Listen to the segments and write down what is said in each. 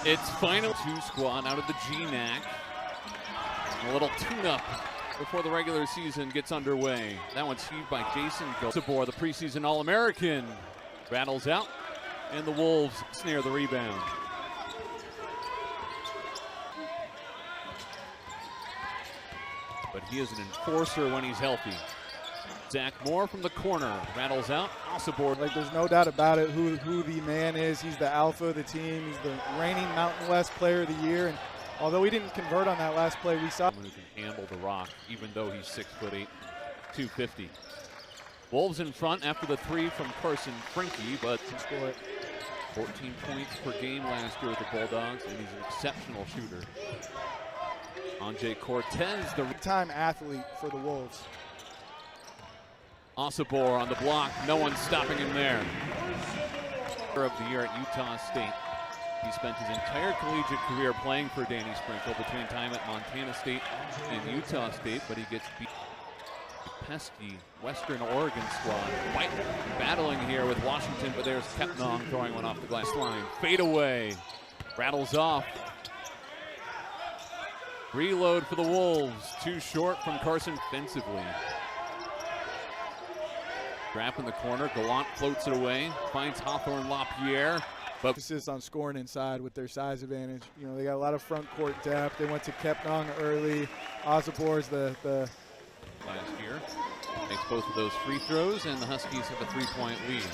It's final two squad out of the GNAC. A little tune-up before the regular season gets underway. That one's heaved by Jason Gosabor, the preseason All-American. Rattles out, and the Wolves snare the rebound. But he is an enforcer when he's healthy. Zach Moore from the corner, rattles out, Gosabor. Like, there's no doubt about it who the man is. He's the alpha of the team. He's the reigning Mountain West Player of the Year. And although he didn't convert on that last play, we saw someone who can handle the rock, even though he's 6'8", 250. Wolves in front after the three from Carson Franke, but 14 points per game last year with the Bulldogs, and he's an exceptional shooter. Anjay Cortez, the time athlete for the Wolves. Gosabor on the block, no one stopping him there. Of the year at Utah State. He spent his entire collegiate career playing for Danny Sprinkle between time at Montana State and Utah State, but he gets beat. Pesky Western Oregon squad battling here with Washington, but there's Kepnong throwing one off the glass line. Fade away, rattles off. Reload for the Wolves, too short from Carson defensively. Grab in the corner, Gallant floats it away, finds Hawthorne LaPierre. But emphasis on scoring inside with their size advantage. You know, they got a lot of front court depth. They went to Kepnong early. Gossabor's the last year. Makes both of those free throws, and the Huskies have a 3-point lead.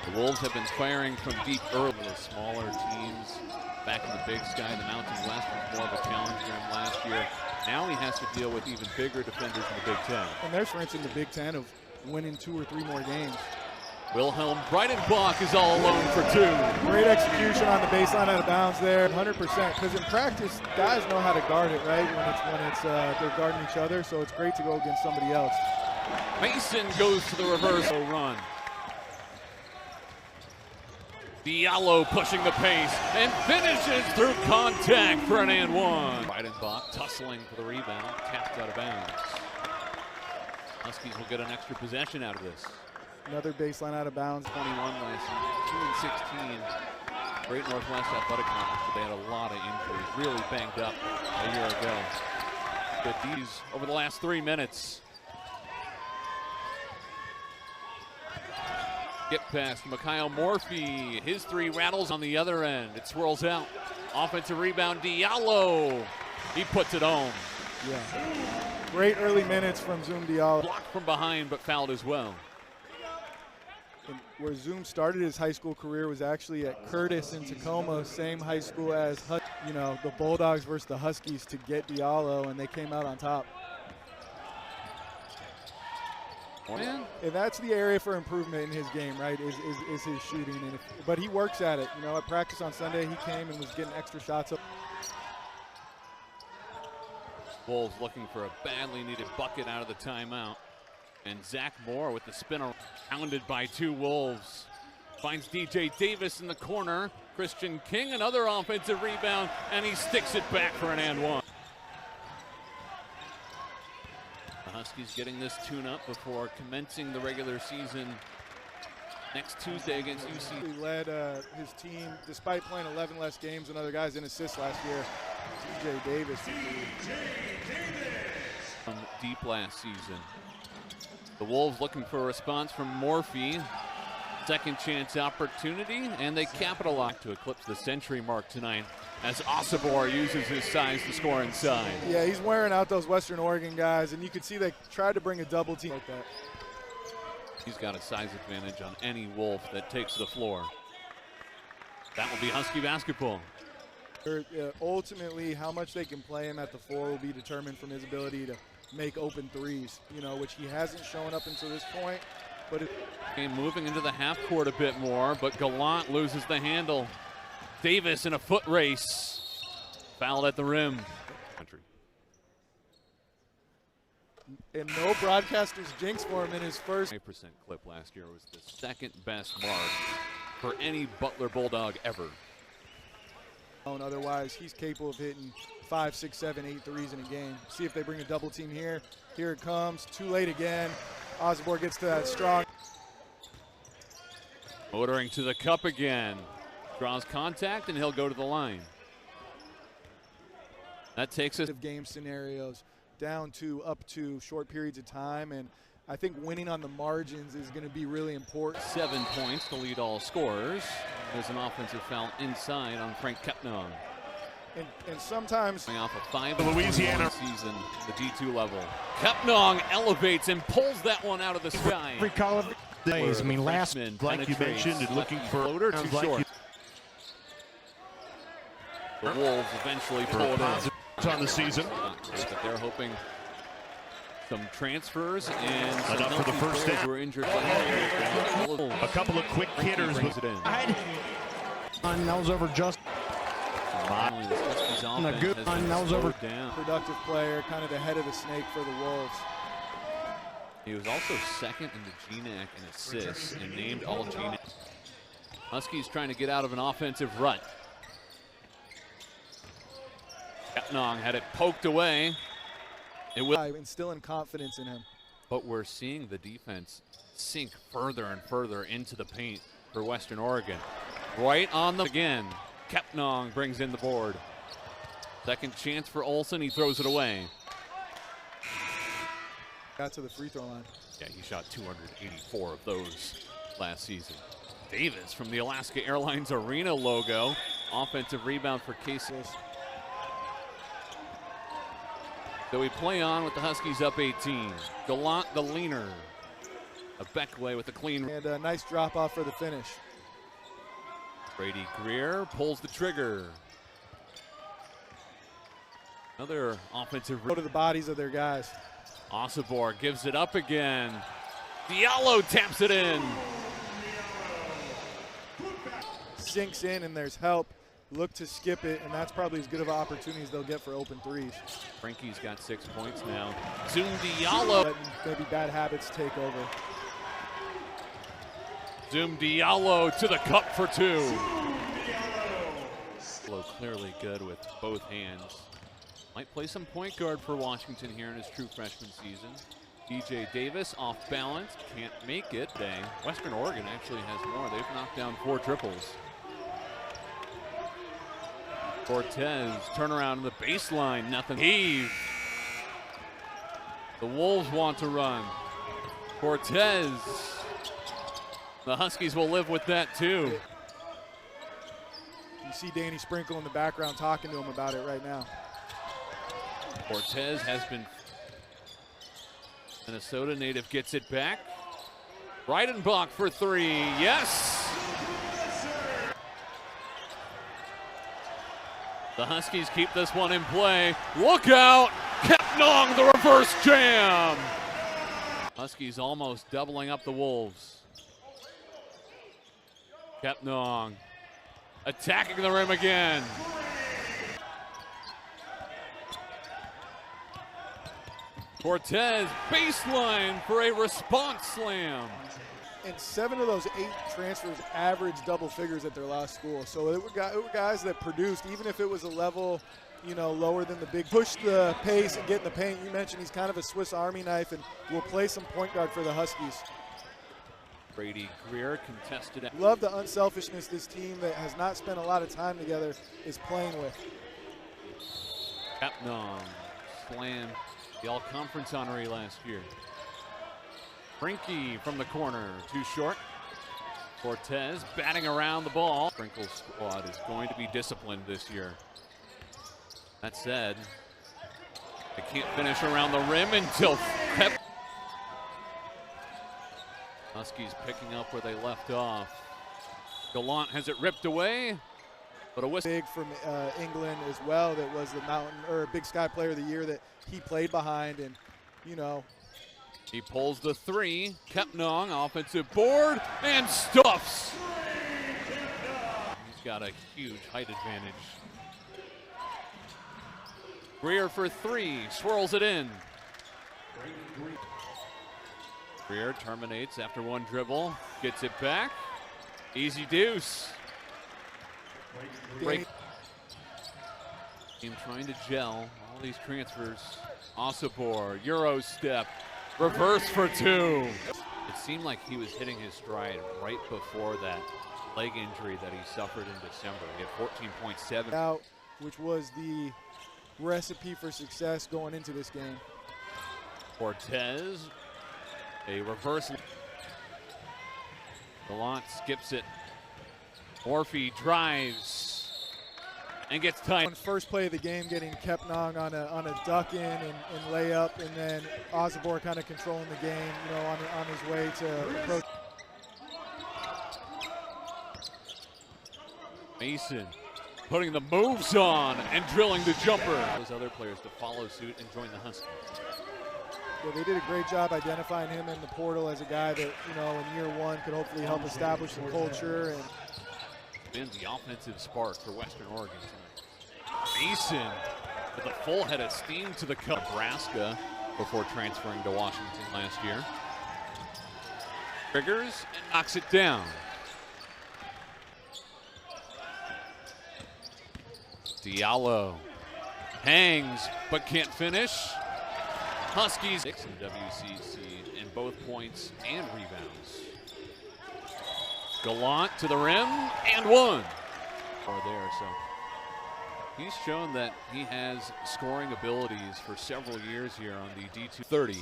The Wolves have been firing from deep early. The smaller teams back in the Big Sky. The Mountain West was more of a challenge for him last year. Now he has to deal with even bigger defenders in the Big Ten. And there's strengths in the Big Ten of winning 2 or 3 more games. Wilhelm Breidenbach is all alone for 2. Great execution on the baseline out of bounds there, 100%. Because in practice, guys know how to guard it, right? When it's they're guarding each other, so it's great to go against somebody else. Mason goes to the reversal run. Diallo pushing the pace and finishes through contact for an and one. Breidenbach tussling for the rebound, tapped out of bounds. Huskies will get an extra possession out of this. Another baseline out of bounds. 21 last season, 2-16. Great Northwest Athletic Conference, but they had a lot of injuries. Really banged up a year ago. Good D's over the last 3 minutes. Get past Mikhail Morphy. His 3 rattles on the other end. It swirls out. Offensive rebound, Diallo. He puts it home. Yeah. Great early minutes from Zoom Diallo. Blocked from behind, but fouled as well. And where Zoom started his high school career was actually at Curtis in Tacoma, same high school as the Bulldogs versus the Huskies to get Diallo, and they came out on top. And that's the area for improvement in his game, right, is his shooting. But he works at it. You know, at practice on Sunday, he came and was getting extra shots up. Wolves looking for a badly needed bucket out of the timeout. And Zach Moore with the spinner, pounded by 2 Wolves. Finds DJ Davis in the corner. Christian King, another offensive rebound, and he sticks it back for an and one. The Huskies getting this tune-up before commencing the regular season next Tuesday against UC. He led his team, despite playing 11 less games than other guys in assists last year. DJ Davis. Deep last season. The Wolves looking for a response from Morphy. Second chance opportunity, and they capitalize to eclipse the century mark tonight as Gosabor uses his size to score inside. Yeah, he's wearing out those Western Oregon guys, and you could see they tried to bring a double team like that. He's got a size advantage on any Wolf that takes the floor. That will be Husky basketball. Ultimately, how much they can play him at the 4 will be determined from his ability to make open threes, which he hasn't shown up until this point. But game moving into the half court a bit more, but Gallant loses the handle. Davis in a foot race. Fouled at the rim. And no broadcaster's jinx for him in his first. 5% clip last year was the second best mark for any Butler Bulldog ever. Otherwise, he's capable of hitting 5, 6, 7, 8 threes in a game. See if they bring a double team here. Here it comes. Too late again. Gosabor gets to that strong. Motoring to the cup again. Draws contact, and he'll go to the line. That takes us of game scenarios down to up to short periods of time, and I think winning on the margins is going to be really important. 7 points to lead all scorers. There's an offensive foul inside on Frank Kepnong. And sometimes coming off a 5 Louisiana season, the D2 level. Kepnong elevates and pulls that one out of the sky. Every college days. I mean, last like you mentioned, and looking for floater too short. The Wolves eventually pull it in. On the season. But they're hoping some transfers and some enough for the first down. were injured. A couple of quick hitters brings it in. That was over just And a good one. That was over down. Productive player, kind of the head of the snake for the Wolves. He was also second in the GNAC in assists and named all GNAC. Huskies trying to get out of an offensive rut. Kepnong had it poked away. It will instilling confidence in him. But we're seeing the defense sink further and further into the paint for Western Oregon. Right on the again. Kepnong brings in the board. Second chance for Olsen. He throws it away. Got to the free throw line. Yeah, he shot 284 of those last season. Davis from the Alaska Airlines Arena logo. Offensive rebound for Casey. So we play on with the Huskies up 18. Gallant, the leaner. A Beckway with a clean. And a nice drop off for the finish. Brady Greer pulls the trigger. Another offensive. Go to the bodies of their guys. Osobor gives it up again. Diallo taps it in. Sinks in and there's help. Look to skip it, and that's probably as good of opportunities they'll get for open threes. Frankie's got 6 points now. Zoom Diallo. Letting maybe bad habits take over. Zoom Diallo to the cup for 2. Clearly good with both hands. Might play some point guard for Washington here in his true freshman season. DJ Davis off balance, can't make it. Western Oregon actually has more. They've knocked down 4 triples. Cortez, turnaround in the baseline, nothing. Heave. The Wolves want to run. Cortez. The Huskies will live with that too. You see Danny Sprinkle in the background talking to him about it right now. Cortez has been. Minnesota native gets it back. Breidenbach for 3, yes! The Huskies keep this one in play. Look out! Kepnong, the reverse jam! Huskies almost doubling up the Wolves. Kepnong attacking the rim again. Cortez, baseline for a response slam. And 7 of those 8 transfers averaged double figures at their last school. So it were guys that produced, even if it was a level, lower than the big. Push the pace and get in the paint. You mentioned he's kind of a Swiss Army knife and will play some point guard for the Huskies. Brady Greer contested. Love the unselfishness this team that has not spent a lot of time together is playing with. Kepnong slam the all-conference honoree last year. Frankie from the corner, too short. Cortez batting around the ball. Sprinkle's squad is going to be disciplined this year. That said, they can't finish around the rim until Huskies picking up where they left off. Gallant has it ripped away, but a whistle. Big from England as well, that was the Mountain or Big Sky Player of the Year that he played behind, and he pulls the 3. Kepnong, offensive board, and stuffs. He's got a huge height advantage. Greer for 3, swirls it in. Greer terminates after 1 dribble, gets it back. Easy deuce. Break. Team trying to gel all these transfers. Osobor, Euro step, reverse for 2. It seemed like he was hitting his stride right before that leg injury that he suffered in December. He had 14.7 out, which was the recipe for success going into this game. Cortez, a reverse. Gallant skips it. Morphy drives and gets tied. First play of the game, getting Kepnang on a duck in and layup, and then Osborne kind of controlling the game, you know, on his way to approach. Mason putting the moves on and drilling the jumper. Those other players to follow suit and join the Huskies. Yeah, they did a great job identifying him in the portal as a guy that, you know, in year one could hopefully help establish the culture. And been the offensive spark for Western Oregon tonight. Mason with a full head of steam to the cup. Nebraska before transferring to Washington last year. Triggers and knocks it down. Diallo hangs but can't finish. Huskies 6 in WCC in both points and rebounds. Gallant to the rim and one. Or there, so he's shown that he has scoring abilities for several years here on the D2 30.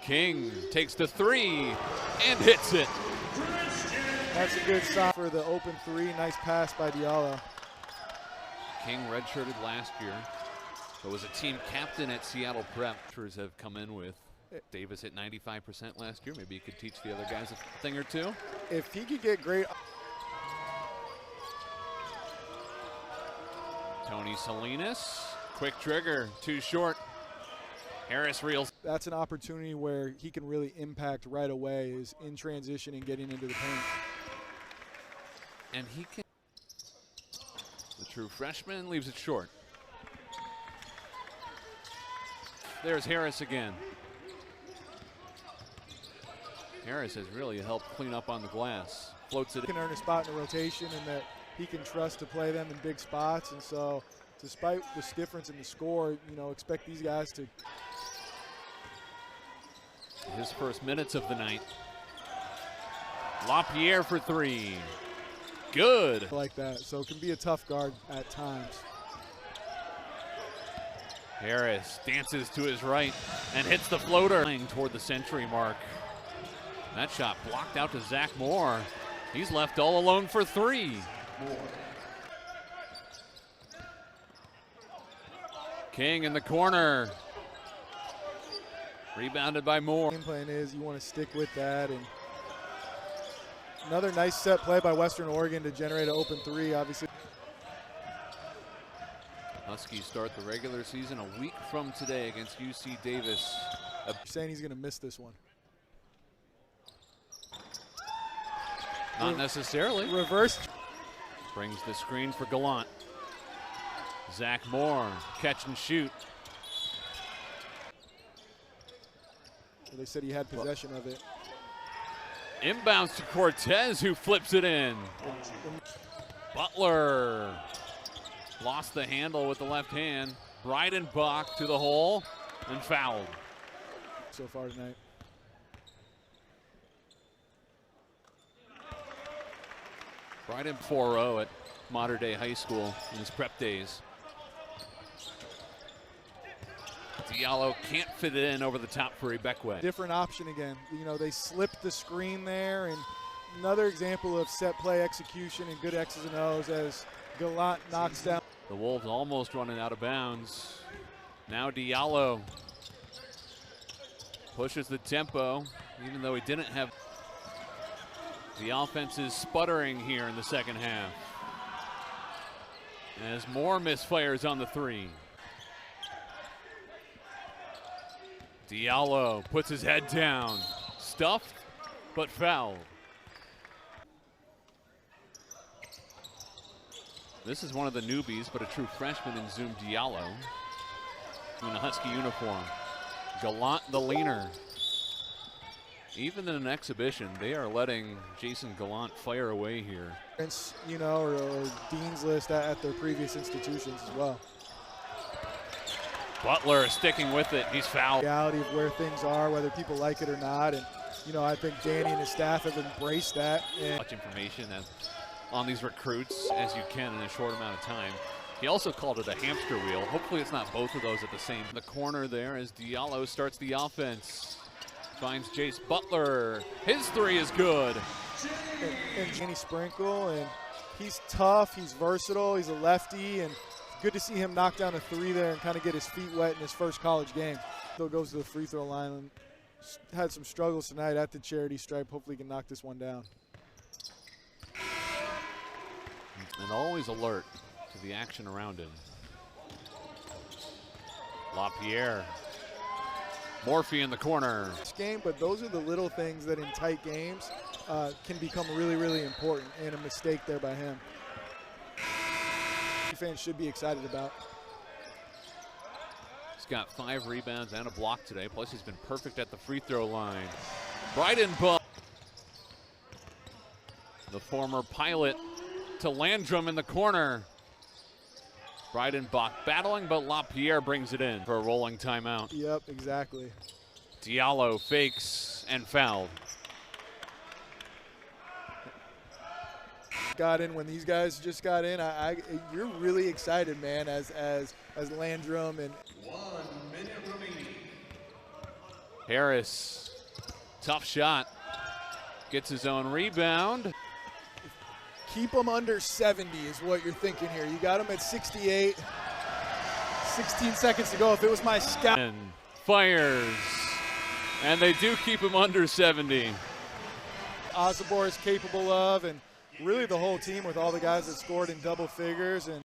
King takes the three and hits it. that's a good sign for the open three. Nice pass by Diallo. King redshirted last year, but was a team captain at Seattle Prep. Have come in with Davis at 95% last year. Maybe he could teach the other guys a thing or two. If he could get great. Tony Salinas, quick trigger, too short. Harris reels. That's an opportunity where he can really impact right away, is in transition and getting into the paint. And he can. The true freshman leaves it short. There's Harris again. Harris has really helped clean up on the glass. Floats it. He can earn a spot in the rotation, and that he can trust to play them in big spots. And so, despite this difference in the score, you know, expect these guys to. His first minutes of the night. LaPierre for three. Good. Like that, so it can be a tough guard at times. Harris dances to his right and hits the floater. Toward the century mark. That shot blocked out to Zach Moore. He's left all alone for three. King in the corner. Rebounded by Moore. Game plan is you want to stick with that, and another nice set play by Western Oregon to generate an open three, obviously. Huskies start the regular season a week from today against UC Davis. Saying he's going to miss this one. Not necessarily. Reverse. Brings the screen for Gallant. Zach Moore, catch and shoot. They said he had possession of it. Inbounds to Cortez, who flips it in. Butler lost the handle with the left hand. Breidenbach to the hole and fouled. So far tonight. Bryden 4-0 at Mater Dei High School in his prep days. Diallo can't fit it in over the top for Ibekwe. Different option again. You know, they slipped the screen there, and another example of set play execution and good X's and O's as Gallant knocks down. The Wolves almost running out of bounds. Now Diallo pushes the tempo, even though he didn't have. The offense is sputtering here in the second half, as Moore misfires on the three. Diallo puts his head down. Stuffed, but fouled. This is one of the newbies, but a true freshman in Zoom Diallo in a Husky uniform. Gallant the leaner. Even in an exhibition, they are letting Jason Gallant fire away here. You know, or Dean's List at their previous institutions as well. Butler sticking with it. He's fouled. Reality of where things are, whether people like it or not. And, you know, I think Danny and his staff have embraced that. And Much information on these recruits as you can in a short amount of time. He also called it a hamster wheel. Hopefully it's not both of those at the same. The corner there as Diallo starts the offense. Finds Jace Butler. His three is good. and Danny Sprinkle, and he's tough, he's versatile, he's a lefty, and good to see him knock down a three there and kind of get his feet wet in his first college game. Still goes to the free throw line and had some struggles tonight at the charity stripe. Hopefully he can knock this one down. And always alert to the action around him. LaPierre. Morphy in the corner. This game, but those are the little things that in tight games can become really, really important, and a mistake there by him. Fans should be excited about. He's got 5 rebounds and a block today, plus he's been perfect at the free throw line. Breidenbach, the former Pilot, to Landrum in the corner. Breidenbach battling, but LaPierre brings it in for a rolling timeout. Yep, exactly. Diallo fakes and fouled. Got in when these guys just got in. You're really excited, man, as Landrum and 1 minute remaining. Harris, tough shot, gets his own rebound. keep them under 70 is what you're thinking here. You got them at 68. 16 seconds to go. If it was my scout. And fires. And they do keep him under 70. Osobor is capable of, and really the whole team with all the guys that scored in double figures. And